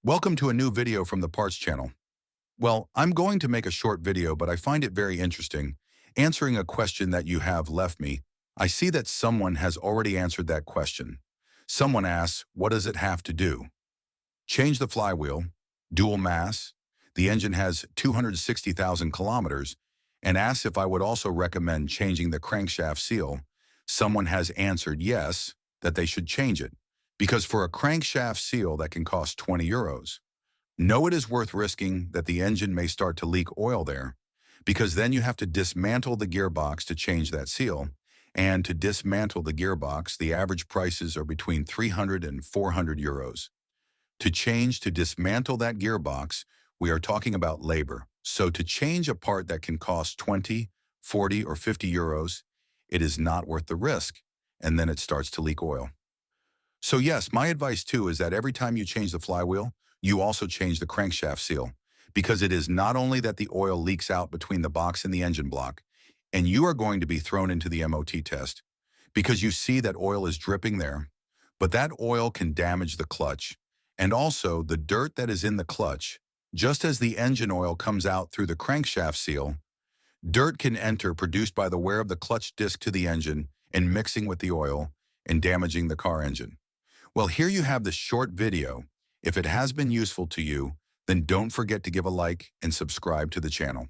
Welcome to a new video from the Parts channel. Well, I'm going to make a short video, but I find it very interesting. Answering a question that you have left me, I see that someone has already answered that question. Someone asks, what does it have to do? Change the flywheel, dual mass, the engine has 260,000 kilometers, and asks if I would also recommend changing the crankshaft seal. Someone has answered yes, that they should change it, because for a crankshaft seal that can cost 20 euros. No, it is worth risking that the engine may start to leak oil there, because then you have to dismantle the gearbox to change that seal, and to dismantle the gearbox, the average prices are between 300 and 400 euros. To dismantle that gearbox, we are talking about labor. So to change a part that can cost 20, 40, or 50 euros, it is not worth the risk, and then it starts to leak oil. So yes, my advice too is that every time you change the flywheel, you also change the crankshaft seal, because it is not only that the oil leaks out between the box and the engine block, and you are going to be thrown into the MOT test, because you see that oil is dripping there, but that oil can damage the clutch, and also the dirt that is in the clutch, just as the engine oil comes out through the crankshaft seal, dirt can enter produced by the wear of the clutch disc to the engine and mixing with the oil and damaging the car engine. Well, here you have this short video. If it has been useful to you, then don't forget to give a like and subscribe to the channel.